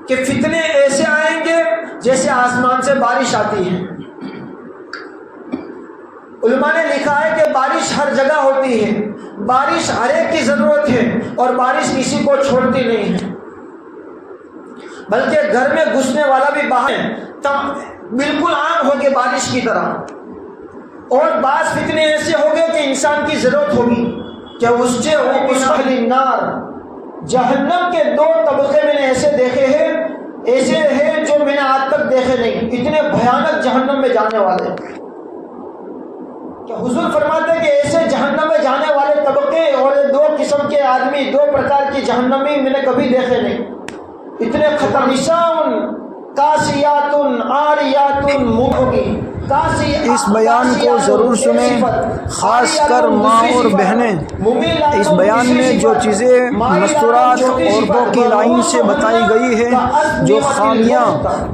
کہ فتنے ایسے آئیں گے جیسے آسمان سے بارش آتی ہے۔ علماء نے لکھا ہے کہ بارش ہر جگہ ہوتی ہے، بارش ہر ایک کی ضرورت ہے، اور بارش کسی کو چھوڑتی نہیں ہے، بلکہ گھر میں گھسنے والا بھی باہر بالکل عام ہو کے بارش کی طرح۔ اور بعض فتنے ایسے ہو گئے کہ انسان کی ضرورت ہوگی کہ اس سے نار، جہنم کے دو طبقے میں نے ایسے دیکھے ہیں، ایسے ہیں جو میں نے آج تک دیکھے نہیں، اتنے بھیانک جہنم میں جانے والے کہ حضور فرماتے ہیں کہ ایسے جہنم میں جانے والے طبقے اور دو قسم کے آدمی، دو پرکار کی جہنمی میں نے کبھی دیکھے نہیں، اتنے خطرناک کاسیات عاریات ہوگی۔ اس بیان کو ضرور سنیں، خاص کر ماں اور بہنیں۔ اس بیان میں جو چیزیں مستورات عورتوں کی لائن سے بتائی گئی ہے، جو خامیاں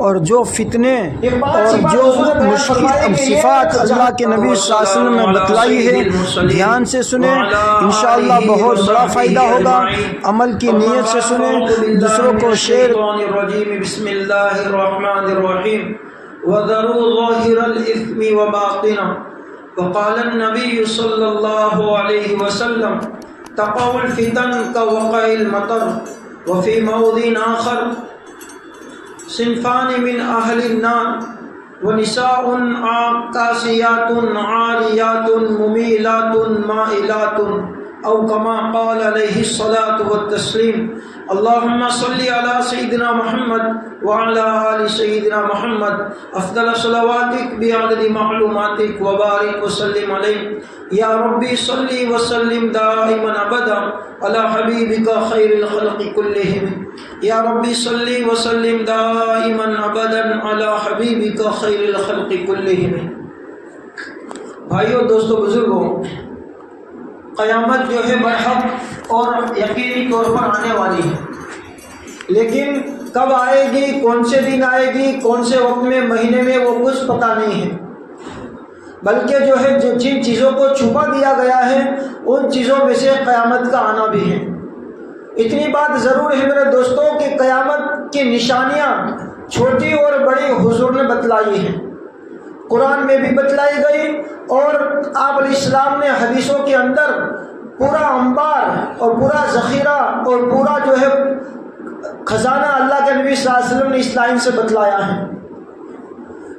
اور جو فتنے اور جو مشکل صفات اللہ کے نبی صلی اللہ علیہ وسلم نے بتلائی ہے، دھیان سے سنیں، انشاءاللہ بہت بڑا فائدہ ہوگا۔ عمل کی نیت سے سنیں، دوسروں کو شیئر۔ بسم اللہ الرحمن الرحیم وَذَرُوا ظَاهِرَ الْإِثْمِ وَبَاطِنَهُ وقال النبي صلى الله عليه وسلم تقع الفتن كوقع المطر وفي موضع آخر صنفان من أهل النار ونساء كاسيات عاريات مميلات مائلات أو كما قال عليه الصلاة والتسليم اللهم صل على سيدنا محمد وعلى آل سيدنا محمد افضل صلواتك بعدد معلوماتك وبارك وسلم عليه يا ربي صل وسلم دائما ابدا على حبيبك خير الخلق كلهم يا ربي صل وسلم دائما ابدا على حبيبك خير الخلق كلهم۔ بھائیو، دوستو، بزرگوں، قیامت جو ہے برحق اور یقینی طور پر آنے والی ہے، لیکن کب آئے گی، کون سے دن آئے گی، کون سے وقت میں، مہینے میں، وہ کچھ پتہ نہیں ہے، بلکہ جو ہے جن چیزوں کو چھپا دیا گیا ہے ان چیزوں میں سے قیامت کا آنا بھی ہے۔ اتنی بات ضرور ہے میرے دوستوں کہ قیامت کی نشانیاں چھوٹی اور بڑی حضور نے بتلائی ہیں، قرآن میں بھی بتلائی گئی، اور آپ علیہ السلام نے حدیثوں کے اندر پورا انبار اور پورا ذخیرہ اور پورا جو ہے خزانہ اللہ کے نبی صلی اللہ علیہ وسلم نے اس لائن سے بتلایا ہے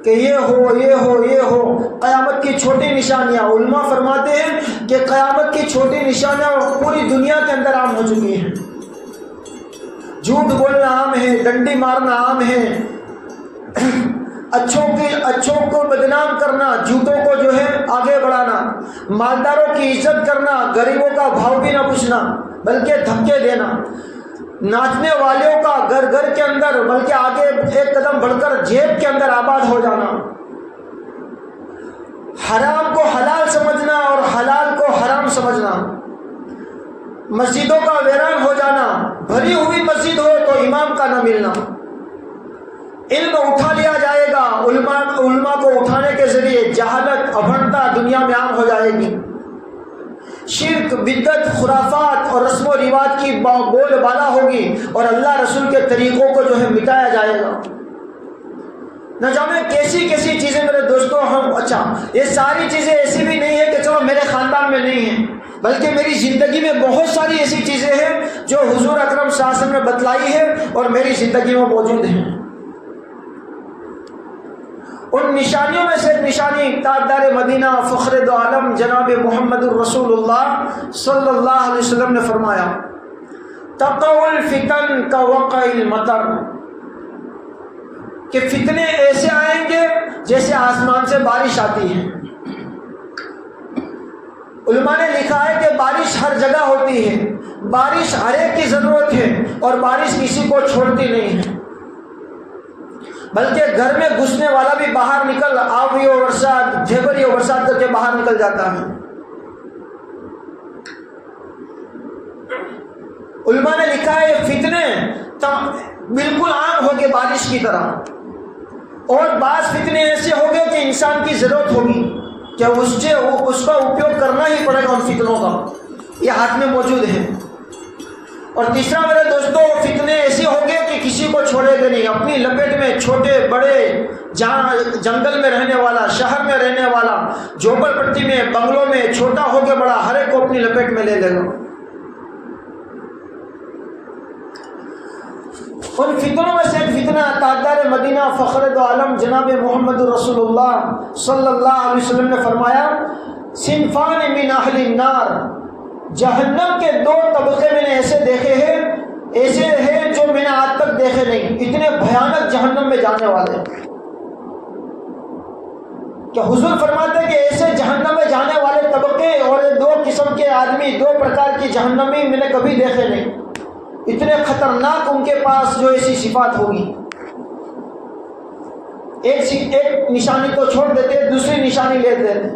کہ یہ ہو، یہ ہو، یہ ہو۔ قیامت کی چھوٹی نشانیاں، علماء فرماتے ہیں کہ قیامت کی چھوٹی نشانیاں پوری دنیا کے اندر عام ہو چکی ہیں۔ جھوٹ بولنا عام ہے، ڈنڈی مارنا عام ہے، اچھوں کو بدنام کرنا، جھوٹوں کو جو ہے آگے بڑھانا، مالداروں کی عزت کرنا، غریبوں کا بھاؤ بھی نہ پوچھنا بلکہ دھکے دینا، ناچنے والوں کا گھر گھر کے اندر بلکہ آگے ایک قدم بڑھ کر جیب کے اندر آباد ہو جانا، حرام کو حلال سمجھنا اور حلال کو حرام سمجھنا، مسجدوں کا ویران ہو جانا، بھری ہوئی مسجد ہو تو امام کا نہ ملنا، علم اٹھا لیا جائے گا، علماء کو اٹھانے کے ذریعے جہالت، ابھنتا دنیا میں عام ہو جائے گی، شرک، بدعت، خرافات اور رسم و رواج کی بول بالا ہوگی، اور اللہ رسول کے طریقوں کو جو ہے مٹایا جائے گا۔ نہ جانے کیسی کیسی چیزیں میرے دوستوں، اچھا یہ ساری چیزیں ایسی بھی نہیں ہے کہ چلو میرے خاندان میں نہیں ہیں، بلکہ میری زندگی میں بہت ساری ایسی چیزیں ہیں جو حضور اکرم صلی اللہ علیہ وسلم نے بتلائی ہے اور میری زندگی میں موجود ہیں۔ ان نشانیوں میں سے نشانی تاجدار مدینہ فخر دو عالم جناب محمد الرسول اللہ صلی اللہ علیہ وسلم نے فرمایا تقع الفتن كوقع المطر، کہ فتنے ایسے آئیں گے جیسے آسمان سے بارش آتی ہے۔ علماء نے لکھا ہے کہ بارش ہر جگہ ہوتی ہے، بارش ہر ایک کی ضرورت ہے، اور بارش کسی کو چھوڑتی نہیں ہے، بلکہ گھر میں گھسنے والا بھی باہر نکل آوی اور برسات، جھیبری اور برسات کر کے باہر نکل جاتا ہے۔ علماء نے لکھا ہے یہ فتنے بالکل عام ہو گئے بارش کی طرح، اور بعض فتنے ایسے ہو گئے کہ انسان کی ضرورت ہوگی کہ اس کا اپیوگ کرنا ہی پڑے گا ان فتنوں کا، یہ ہاتھ میں موجود ہے۔ اور تیسرا میرے دوستوں فتنے ایسے ہوں گے کہ کسی کو چھوڑے گا نہیں، اپنی لپیٹ میں چھوٹے بڑے، جہاں جنگل میں رہنے والا، شہر میں رہنے والا، جھوپڑ پٹی میں، بنگلوں میں، چھوٹا ہو کے بڑا، ہر ایک کو اپنی لپیٹ میں لے لے گا۔ ان فتنوں میں سے ایک فتنہ تاجدار مدینہ فخر دو عالم جناب محمد رسول اللہ صلی اللہ علیہ وسلم نے فرمایا، صنفان من اہل النار، جہنم کے دو طبقے میں نے ایسے دیکھے ہیں، ایسے ہیں جو میں نے آج تک دیکھے نہیں، اتنے بھیانک جہنم میں جانے والے۔ کہ حضور فرماتے ہیں کہ ایسے جہنم میں جانے والے طبقے اور دو قسم کے آدمی، دو پرکار کی جہنمی میں نے کبھی دیکھے نہیں، اتنے خطرناک ان کے پاس جو ایسی صفات ہوگی۔ ایک نشانی کو چھوڑ دیتے، دوسری نشانی لیتے ہیں۔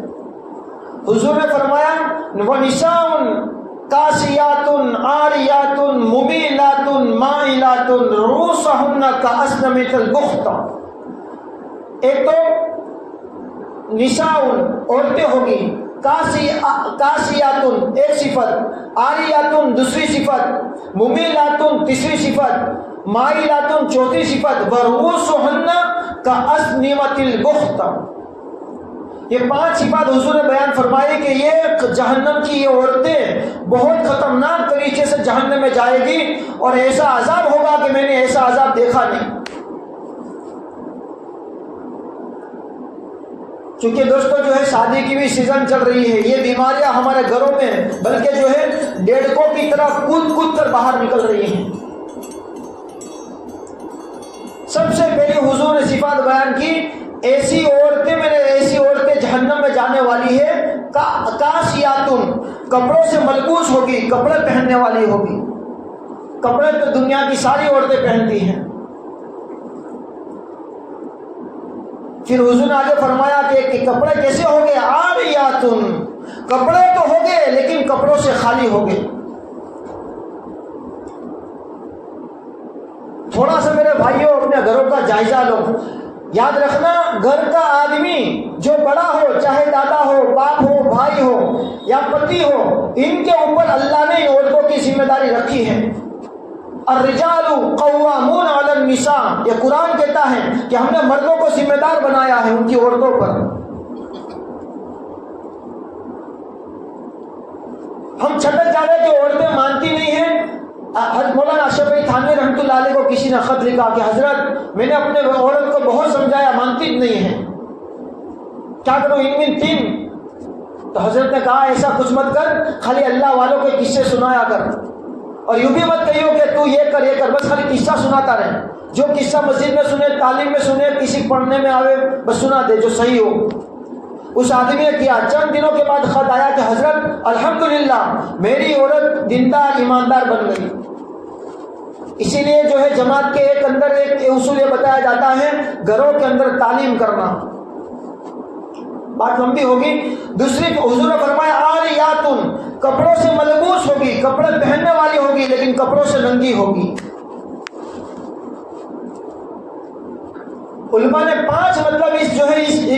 حضور نے فرمایا، وَنِسَاءٌ کاسیات عاریات ممیلات مائلات رؤوسہن کأسنمۃ البخت۔ ایک تو نساء عورتیں ہوگی، کاسیات ایک صفت، عاریات دوسری صفت، ممیلات تیسری صفت، مائلات چوتھی صفت، ورؤوسہن کأسنمۃ البخت۔ یہ 5 صفات حضور نے بیان فرمائی کہ یہ جہنم کی یہ عورتیں بہت خطرناک طریقے سے جہنم میں جائے گی، اور ایسا عذاب ہوگا کہ میں نے ایسا عذاب دیکھا نہیں۔ چونکہ دوستو جو ہے شادی کی بھی سیزن چل رہی ہے، یہ بیماریاں ہمارے گھروں میں بلکہ جو ہے ڈیڑکوں کی طرح کود کود کر باہر نکل رہی ہیں۔ سب سے پہلے حضور نے صفات بیان کی، ایسی عورتیں جہنم میں جانے والی ہے، کاسیاتن، کپڑوں سے ملبوس ہوگی، کپڑے پہننے والی ہوگی۔ کپڑے تو دنیا کی ساری عورتیں پہنتی ہیں۔ پھر حضور نے آگے فرمایا کہ کپڑے کیسے ہوں گے؟ عاریاتن، کپڑے تو ہوں گے لیکن کپڑوں سے خالی ہوں گے۔ تھوڑا سا میرے بھائیوں اپنے گھروں کا جائزہ لو۔ یاد رکھنا، گھر کا آدمی جو بڑا ہو، چاہے دادا ہو، باپ ہو، بھائی ہو یا پتی ہو، ان کے اوپر اللہ نے عورتوں کی ذمہ داری رکھی ہے۔ الرجال قوامون علی النساء، یہ قرآن کہتا ہے کہ ہم نے مردوں کو ذمہ دار بنایا ہے ان کی عورتوں پر۔ ہم چھٹک جانے کی عورتیں مانتی نہیں ہیں۔ حضرت مولانا اشرف علی تھانوی رحمۃ اللہ علیہ کو کسی نے خط لکھا کہ حضرت میں نے اپنے عورت کو بہت سمجھایا، مانتی نہیں ہے، کیا کروں ان میں 3؟ تو حضرت نے کہا ایسا کچھ مت کر، خالی اللہ والوں کے قصے سنایا کر، اور یوں بھی مت کہیو کہ تو یہ کر، بس خالی قصہ سناتا رہے۔ جو قصہ مسجد میں سنے، تعلیم میں سنے، کسی پڑھنے میں آوے، بس سنا دے جو صحیح ہو۔ اس آدمی نے کیا، چند دنوں کے بعد خط آیا کہ حضرت الحمدللہ میری عورت دیندار ایماندار بن گئی۔ اسی لیے جو ہے جماعت کے اندر ایک اصول یہ بتایا جاتا ہے، گھروں کے اندر تعلیم کرنا۔ بات لمبی ہوگی۔ دوسری حضور نے فرمایا عاریاتن، کپڑوں سے ملبوس ہوگی، کپڑے پہننے والی ہوگی لیکن کپڑوں سے ننگی ہوگی۔ علماء نے 5 مطلب اس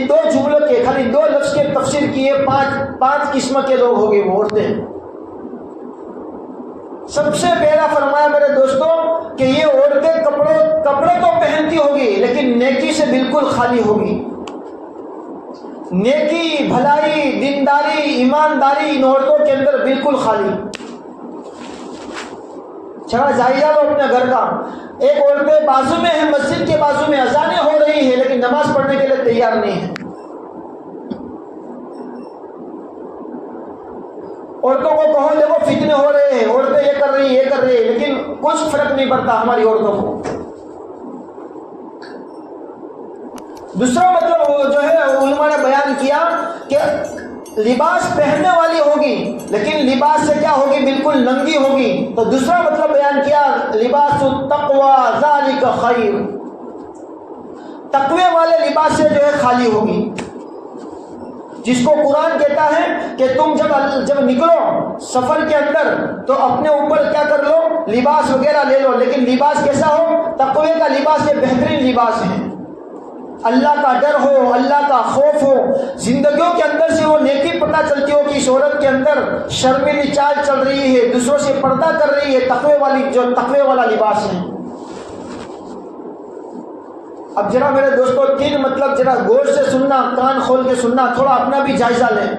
2 جملوں کے، خالی 2 لفظ کے تفسیر کیے، 5 قسم کے لوگ ہوں گے وہ عورتیں۔ سب سے پہلا فرمایا میرے دوستوں کہ یہ عورتیں کپڑے تو پہنتی ہوگی لیکن نیکی سے بالکل خالی ہوگی۔ نیکی، بھلائی، دینداری، ایمانداری ان عورتوں کے اندر بالکل خالی۔ چلا جائزہ لو اپنے گھر کا۔ ایک عورتیں بازو میں ہے، مسجد کے بازو میں اذانیں ہو رہی ہے لیکن نماز پڑھنے کے لیے تیار نہیں ہے۔ عورتوں کو کہو دیکھو فتنے ہو رہے ہیں، عورتیں یہ کر رہی ہیں لیکن کچھ فرق نہیں پڑتا ہماری عورتوں کو۔ دوسرا مطلب جو ہے علماء نے بیان کیا کہ لباس پہننے والی ہوگی لیکن لباس سے کیا ہوگی؟ بالکل ننگی ہوگی۔ تو دوسرا مطلب بیان کیا، لباس التقوی ذالک خیر، تقوی والے لباس سے جو ہے خالی ہوگی، جس کو قرآن کہتا ہے کہ تم جب نکلو سفر کے اندر تو اپنے اوپر کیا کر لو، لباس وغیرہ لے لو، لیکن لباس کیسا ہو؟ تقوی کا لباس یہ بہترین لباس ہے۔ اللہ کا ڈر ہو, اللہ کا خوف ہو, زندگیوں کے اندر سے وہ نیکی پتہ چلتی ہو کہ اس عورت کے اندر شرمیلی چال چل رہی ہے, دوسروں سے پردہ کر رہی ہے, تقوی والا لباس ہے. اب ذرا میرے دوستوں تین مطلب ذرا غور سے سننا, کان کھول کے سننا, تھوڑا اپنا بھی جائزہ لیں.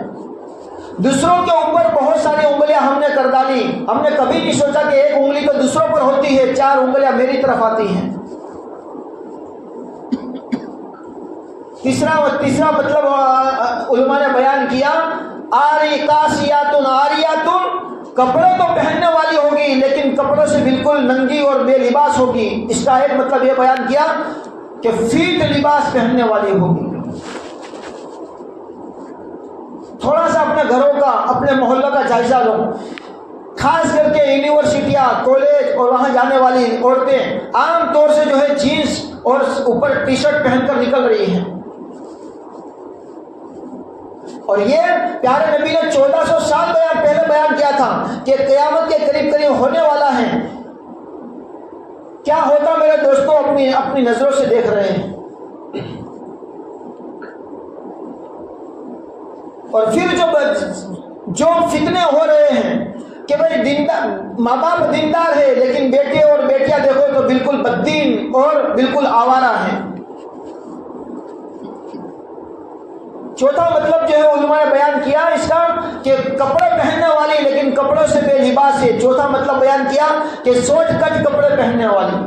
دوسروں کے اوپر بہت ساری انگلیاں ہم نے کر ڈالی, ہم نے کبھی نہیں سوچا کہ ایک انگلی تو دوسروں پر ہوتی ہے, 4 انگلیاں میری طرف آتی ہیں. تیسرا مطلب علماء نے بیان کیا, آری کاسیاتن آریاتن, کپڑے تو پہننے والی ہوگی لیکن کپڑوں سے بالکل ننگی اور بے لباس ہوگی. اس کا ایک مطلب یہ بیان کیا کہ فیٹ لباس پہننے والی ہوگی. تھوڑا سا اپنے گھروں کا, اپنے محلہ کا جائزہ لو. خاص کر کے یونیورسٹیاں, کالج اور وہاں جانے والی عورتیں عام طور سے جو ہے جینس اور اوپر ٹی شرٹ پہن کر نکل رہی ہیں. اور یہ پیارے نبی نے 1400 سال پہلے بیان کیا تھا کہ قیامت کے قریب ہونے والا ہے. کیا ہوتا میرے دوستوں اپنی نظروں سے دیکھ رہے ہیں. اور پھر جو فتنے ہو رہے ہیں کہ بھائی ماں باپ دیندار ہے لیکن بیٹے اور بیٹیاں دیکھو تو بالکل بددین اور بالکل آوارہ ہیں. چوتھا مطلب جو ہے علماء نے بیان کیا اس کا کہ کپڑے پہننے والی لیکن کپڑوں سے بے لباس ہے. چوتھا مطلب بیان کیا کہ سوچ کٹ کپڑے پہننے والی,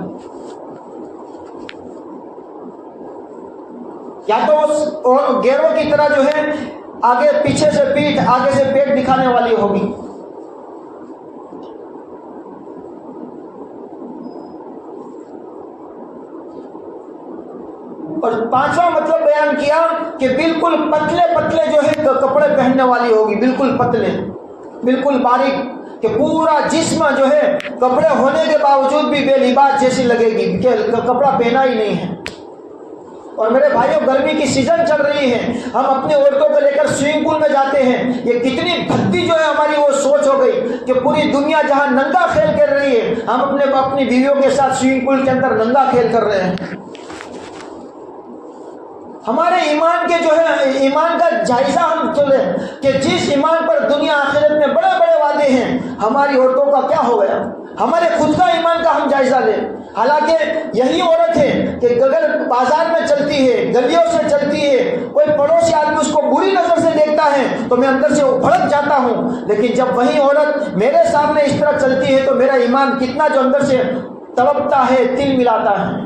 یا تو گیروں کی طرح جو ہے آگے پیچھے سے پیٹھ, آگے سے پیٹ دکھانے والی ہوگی. اور پانچواں مطلب بیان کیا کہ بالکل پتلے جو ہے کپڑے پہننے والی ہوگی, بالکل پتلے, بالکل باریک, کہ پورا جسم جو ہے کپڑے ہونے کے باوجود بھی بے لباس جیسی لگے گی کہ کپڑا پہنا ہی نہیں ہے. اور میرے بھائیوں گرمی کی سیزن چل رہی ہے, ہم اپنی عورتوں کو لے کر سوئمنگ پول میں جاتے ہیں. یہ کتنی بھدی جو ہے ہماری وہ سوچ ہو گئی کہ پوری دنیا جہاں ننگا کھیل کر رہی ہے ہم اپنی بیویوں کے ساتھ سوئمنگ پول کے اندر ننگا کھیل کر رہے ہیں. ہمارے ایمان کا جائزہ ہم لیں کہ جس ایمان پر دنیا آخرت میں بڑے بڑے وعدے ہیں ہماری عورتوں کا کیا ہو گیا. ہمارے خود کا ایمان کا ہم جائزہ لیں. حالانکہ یہی عورت ہے کہ اگر بازار میں چلتی ہے, گلیوں سے چلتی ہے, کوئی پڑوسی آدمی اس کو بری نظر سے دیکھتا ہے تو میں اندر سے بھڑک جاتا ہوں. لیکن جب وہی عورت میرے سامنے اس طرح چلتی ہے تو میرا ایمان کتنا جو اندر سے تڑپتا ہے, تل ملاتا ہے.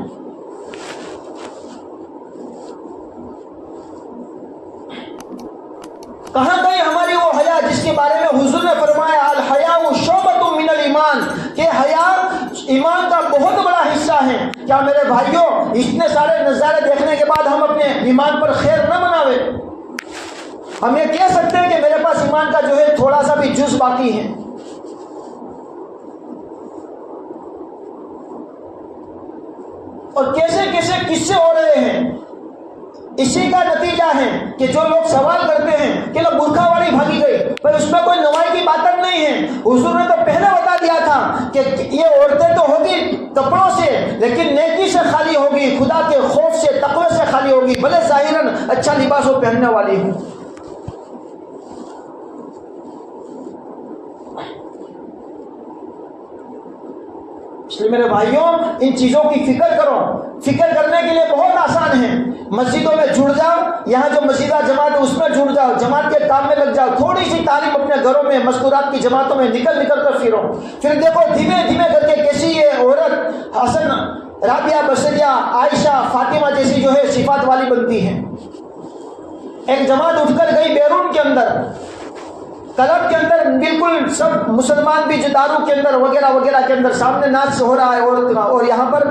کہاں گئی ہماری وہ حیا جس کے بارے میں حضور نے فرمایا الحیاء شعبۃ من الایمان, کہ حیا ایمان کا بہت بڑا حصہ ہے. کیا میرے بھائیوں اتنے سارے نظارے دیکھنے کے بعد ہم اپنے ایمان پر خیر نہ مناوے؟ ہم یہ کہہ سکتے ہیں کہ میرے پاس ایمان کا جو ہے تھوڑا سا بھی جز باقی ہے. اور کیسے قصے ہو رہے ہیں. اسی کا نتیجہ ہے کہ جو لوگ سوال کرتے ہیں کہ لوگ برقع والی بھاگی گئی, پر اس میں کوئی نوائی کی بات نہیں ہے. حضور نے تو پہلے بتا دیا تھا کہ یہ عورتیں تو ہوگی کپڑوں سے لیکن نیکی سے خالی ہوگی, خدا کے خوف سے, تقوی سے خالی ہوگی, بھلے ظاہراً اچھا لباس وہ پہننے والی ہوں. اس لیے میرے بھائیوں ان چیزوں کی فکر کرو. فکر کرنے کے لیے بہت آسان ہے. مسجدوں میں جڑ جاؤ, یہاں جو مسجدہ جماعت ہے اس میں جڑ جاؤ, جماعت کے کام میں لگ جاؤ, تھوڑی سی تعلیم اپنے گھروں میں مستورات کی جماعتوں میں نکل کر پھرو. پھر دیکھو دھیمے کر کے کیسی یہ عورت حسن, رابعہ, بصریہ, عائشہ, فاطمہ جیسی جو ہے صفات والی بنتی ہے. ایک جماعت اٹھ کر گئی بیرون کے اندر, کلب کے اندر, بالکل سب مسلمان بھی جو دارو کے اندر وغیرہ کے اندر سامنے ناچ ہو رہا ہے عورت کا, اور یہاں پر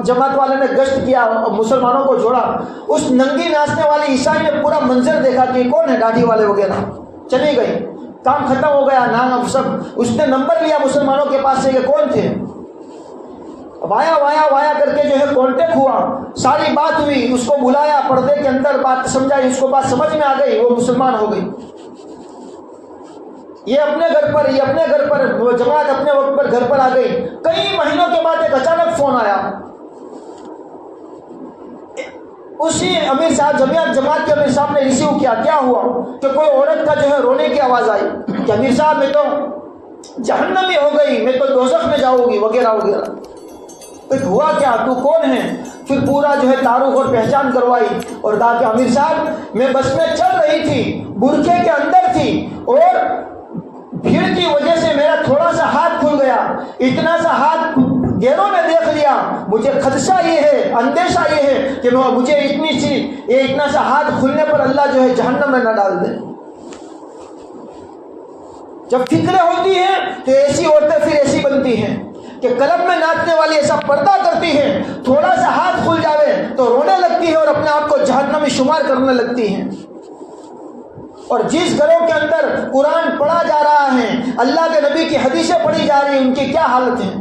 جماعت والے نے گشت کیا, مسلمانوں کو جوڑا. اس ننگی ناچنے والی عیسائی نے پورا منظر دیکھا کہ کون ہے, داڑھی والے وغیرہ, چلی گئی, کام ختم ہو گیا. نام سب اس نے نمبر لیا مسلمانوں کے پاس سے کہ کون تھے, وایا کر کے جو ہے کانٹیکٹ ہوا, ساری بات ہوئی, اس کو بلایا, پردے کے اندر بات سمجھائی, اس کو بات سمجھ میں آ گئی, وہ مسلمان ہو گئی. یہ اپنے گھر پر جماعت اپنے وقت پر گھر پر آ گئی. کئی مہینوں کے بعد ایک اچانک فون آیا, اسی امیر صاحب جماعت کے امیر صاحب نے ریسیو کیا. کیا ہوا کہ کوئی عورت کا جو ہے رونے کی آواز آئی کہ امیر صاحب میں تو جہنمی ہو گئی, میں تو دوزخ میں جاؤں گی وغیرہ وغیرہ. ہوا کیا, تو کون ہے؟ پھر پورا جو ہے تعارف اور پہچان کروائی اور کہا کہ امیر صاحب میں بس میں چل رہی تھی, برقعے کے اندر تھی اور بھیڑ کی وجہ سے میرا تھوڑا سا ہاتھ کھل گیا, اتنا سا ہاتھ گیروں نے دیکھ لیا, مجھے خدشہ یہ ہے, اندیشہ یہ ہے کہ مجھے اتنا سا ہاتھ کھلنے پر اللہ جو ہے جہنم میں نہ ڈال دے. جب فکریں ہوتی ہیں تو ایسی عورتیں پھر ایسی بنتی ہیں کہ کلب میں ناچنے والی ایسا پردہ کرتی ہے, تھوڑا سا ہاتھ کھل جاوے تو رونے لگتی ہے اور اپنے آپ کو جہنمی شمار کرنے لگتی ہیں. اور جس گھروں کے اندر قرآن پڑھا جا رہا ہے, اللہ کے نبی کی حدیثیں پڑھی جا رہی ہیں, ان کی کیا حالت ہے.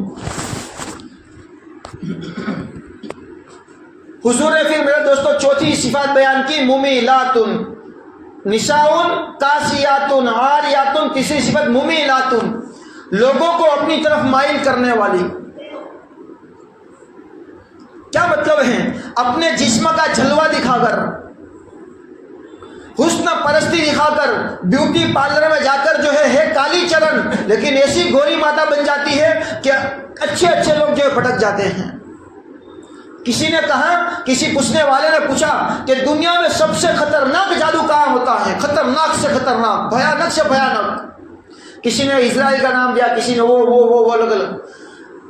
حضور نے پھر میرے دوستوں چوتھی صفات بیان کی, ممیلات, نساء کاسیات عاریات. تیسری صفت ممیلات, لوگوں کو اپنی طرف مائل کرنے والی. کیا مطلب ہے؟ اپنے جسم کا جلوہ دکھا کر, حسن پرستی دکھا کر, بیوٹی پارلر میں جا کر جو ہے کالی چرن لیکن ایسی گوری ماتا بن جاتی ہے کہ اچھے لوگ جو ہے بھٹک جاتے ہیں. کسی نے کہا, کسی پوچھنے والے نے پوچھا کہ دنیا میں سب سے خطرناک جادو کہاں ہوتا ہے؟ خطرناک سے خطرناک, بھیانک سے بھیانک. کسی نے اسرائیل کا نام دیا, کسی نے وہ الگ الگ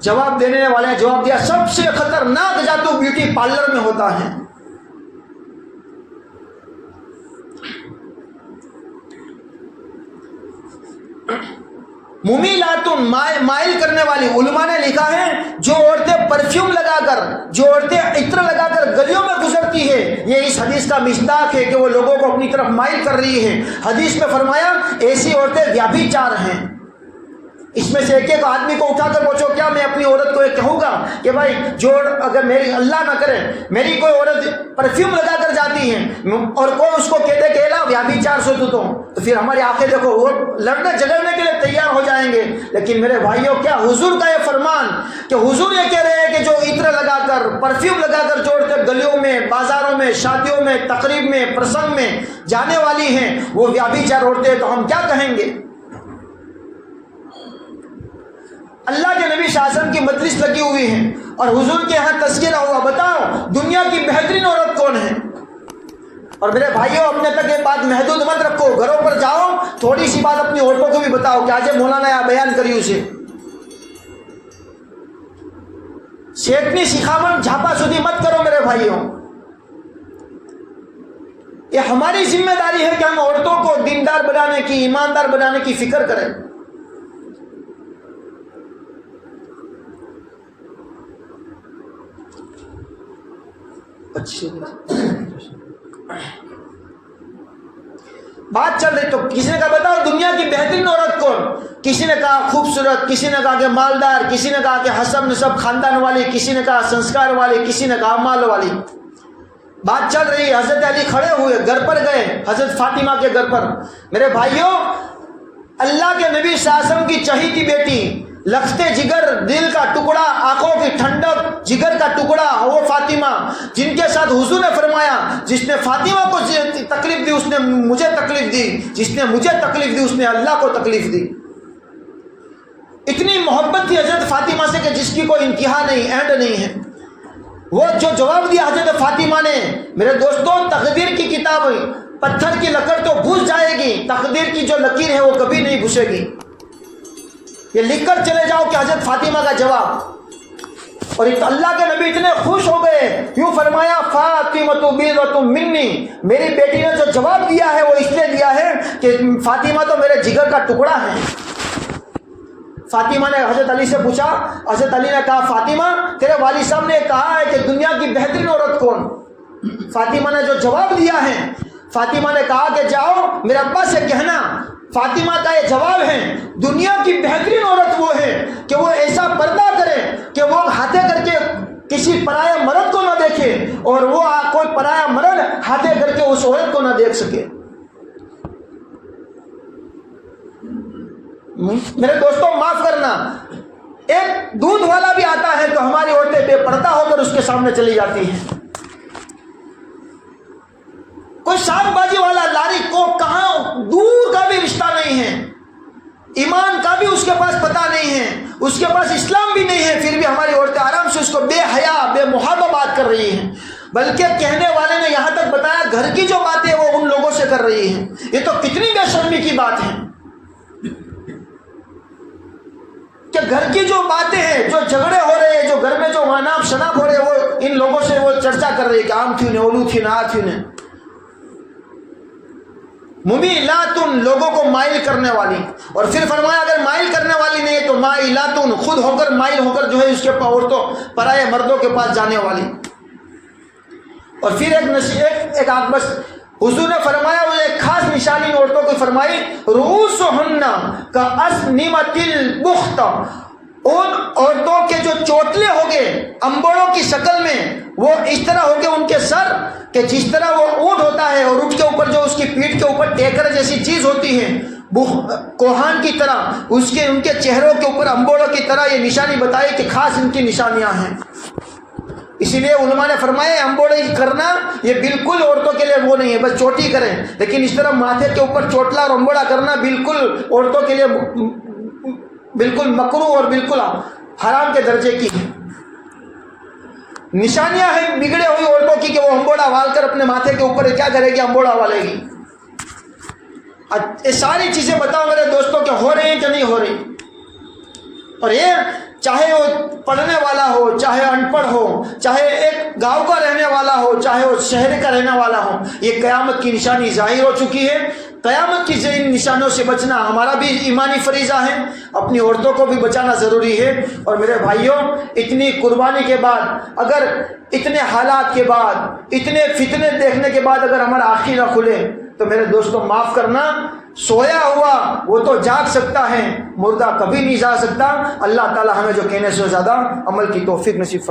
جواب دینے والے نے جواب دیا, سب سے خطرناک جادو بیوٹی پارلر میں ہوتا ہے. ممیلات, مائل کرنے والی. علماء نے لکھا ہے جو عورتیں پرفیوم لگا کر, جو عورتیں عطر لگا کر گلیوں میں گزرتی ہے, یہ اس حدیث کا مصداق ہے کہ وہ لوگوں کو اپنی طرف مائل کر رہی ہے. حدیث میں فرمایا ایسی عورتیں ویابھچار ہیں. اس میں سے ایک آدمی کو اٹھا کر پوچھو, کیا میں اپنی عورت کو یہ کہوں گا کہ بھائی جو اگر میری اللہ نہ کرے میری کوئی عورت پرفیوم لگا کر جاتی ہے اور کوئی اس کو کہتے کہ لا ویابھچار سے تو پھر ہماری آنکھیں دیکھو وہ لڑنے جھگڑنے کے لیے تیار ہو جائیں گے. لیکن میرے بھائیوں, کیا حضور کا یہ فرمان کہ حضور یہ کہہ رہے ہیں کہ جو عطر لگا کر, پرفیوم لگا کر جو عورتیں گلیوں میں, بازاروں میں, شادیوں میں, تقریب میں, پرسنگ میں جانے والی ہیں وہ ویابھچار عورتیں, تو ہم کیا کہیں گے؟ اللہ کے نبی صلی اللہ علیہ وسلم کی مجلس لگی ہوئی ہے اور حضور کے ہاں تذکرہ ہوا, بتاؤ دنیا کی بہترین عورت کون ہے؟ اور میرے بھائیوں, اپنے تک یہ بات محدود مت رکھو, گھروں پر جاؤ, تھوڑی سی بات اپنی عورتوں کو بھی بتاؤ کہ آج مولانا یہاں بیان کری اسے. شیطنی سکھاون جھاپا سودی مت کرو میرے بھائیوں. یہ ہماری ذمہ داری ہے کہ ہم عورتوں کو دیندار بنانے کی, ایماندار بنانے کی فکر کریں. اچھی بات چل رہی تو کسی نے کہا بتاؤ دنیا کی بہترین عورت کون؟ کسی نے کہا خوبصورت, کسی نے کہا کہ مالدار, کسی نے کہا کہ حسب نسب خاندان والی, کسی نے کہا سنسکار والی, کسی نے کہا مال والی. بات چل رہی ہے, حضرت علی کھڑے ہوئے, گھر پر گئے, حضرت فاطمہ کے گھر پر. میرے بھائیوں, اللہ کے نبی صلی اللہ علیہ وسلم کی چہیتی بیٹی, لختے جگر, دل کا ٹکڑا, آنکھوں کی ٹھنڈک, جگر کا ٹکڑا, وہ فاطمہ جن کے ساتھ حضور نے فرمایا جس نے فاطمہ کو تکلیف دی اس نے مجھے تکلیف دی, جس نے مجھے تکلیف دی اس نے اللہ کو تکلیف دی. اتنی محبت تھی حضرت فاطمہ سے کہ جس کی کوئی انتہا نہیں, اینڈ نہیں ہے. وہ جو جواب دیا حضرت فاطمہ نے, میرے دوستوں, تقدیر کی کتاب, پتھر کی لکڑ تو گھس جائے گی, تقدیر کی جو لکیر ہے وہ کبھی نہیں گھسے گی. یہ لکھ کر چلے جاؤ کہ حضرت فاطمہ کا جواب. اور اللہ کے نبی اتنے خوش ہو گئے, یوں فرمایا فاطمہ بیضۃ منی, میری بیٹی نے جو جواب دیا ہے وہ اس لیے دیا ہے کہ فاطمہ تو میرے جگر کا ٹکڑا ہے. فاطمہ نے حضرت علی سے پوچھا, حضرت علی نے کہا فاطمہ تیرے والد صاحب نے کہا ہے کہ دنیا کی بہترین عورت کون؟ فاطمہ نے جو جواب دیا ہے, فاطمہ نے کہا کہ جاؤ میرے ابا سے کہنا, فاطمہ کا یہ جواب ہے دنیا کی بہترین عورت وہ ہے کہ وہ ایسا پردہ کرے کہ وہ ہاتھے کر کے کسی پرایا مرد کو نہ دیکھے اور وہ کوئی پرایا مرد ہاتھے کر کے اس عورت کو نہ دیکھ سکے. میرے دوستوں معاف کرنا, ایک دودھ والا بھی آتا ہے تو ہماری عورتیں بے پردہ ہو کر اس کے سامنے چلی جاتی ہیں. کوئی ساگ بازی والا لاری کو کہاں دور کا بھی رشتہ نہیں ہے، ایمان کا بھی اس کے پاس پتہ نہیں ہے، اس کے پاس اسلام بھی نہیں ہے، پھر بھی ہماری عورتیں آرام سے اس کو بے حیا بے محابہ بات کر رہی ہیں۔ بلکہ کہنے والے نے یہاں تک بتایا گھر کی جو باتیں وہ ان لوگوں سے کر رہی ہیں۔ یہ تو کتنی بے شرمی کی بات ہے کہ گھر کی جو باتیں ہیں، جو جھگڑے ہو رہے ہیں، جو گھر میں جو واناب شناب ہو رہے ہیں، وہ ان لوگوں سے وہ چرچا کر رہی ہے کہ آم تھی نے اولو تھی نہ تھی نے۔ ممیلاتن، لوگوں کو مائل کرنے والی، اور پھر فرمایا اگر مائل کرنے والی نہیں ہے تو مائلاتن، خود ہو کر مائل ہو کر جو ہے اس کے عورتوں پرائے مردوں کے پاس جانے والی۔ اور پھر ایک بس حضور نے فرمایا، وہ ایک خاص نشانی عورتوں کو فرمائی، رؤوسہن کاسنمۃ البخت، ان عورتوں کے جو چوٹلے ہو گئے انبڑوں کی شکل میں، وہ اس طرح ہو گئے ان کے سر کہ جس طرح وہ اونٹ ہوتا ہے اور اونٹ کے اوپر جو اس کی پیٹھ کے اوپر ٹیکر جیسی چیز ہوتی ہے کوہان کی طرح، ان کے چہروں کے اوپر انبوڑوں کی طرح یہ نشانی بتائی کہ خاص ان کی نشانیاں ہیں۔ اسی لیے علماء نے فرمایا انبوڑے کرنا یہ بالکل عورتوں کے لیے وہ نہیں ہے، بس چوٹی کریں، لیکن اس طرح ماتھے کے اوپر چوٹلا اور انبوڑا کرنا بالکل عورتوں کے لیے بالکل مکروہ اور بالکل حرام کے درجے کی ہے۔ نشانیاں ہیں بگڑے ہوئی عورتوں کی کہ وہ انبوڑا وال کر اپنے ماتھے کے اوپر کیا کرے گی، انبوڑا والے گی۔ یہ ساری چیزیں بتاؤ میرے دوستوں کہ ہو رہی ہیں کہ نہیں ہو رہی۔ اور یہ چاہے وہ پڑھنے والا ہو، چاہے ان پڑھ ہو، چاہے ایک گاؤں کا رہنے والا ہو، چاہے وہ شہر کا رہنے والا ہو، یہ قیامت کی نشانی ظاہر ہو چکی ہے۔ قیامت کی ان نشانوں سے بچنا ہمارا بھی ایمانی فریضہ ہے، اپنی عورتوں کو بھی بچانا ضروری ہے۔ اور میرے بھائیوں، اتنی قربانی کے بعد، اگر اتنے حالات کے بعد، اتنے فتنے دیکھنے کے بعد اگر ہمارا آنکھیں نہ کھلے تو میرے دوستوں معاف کرنا، سویا ہوا وہ تو جاگ سکتا ہے، مردہ کبھی نہیں جا سکتا۔ اللہ تعالی ہمیں جو کہنے سے زیادہ عمل کی توفیق نصیب فرمائے۔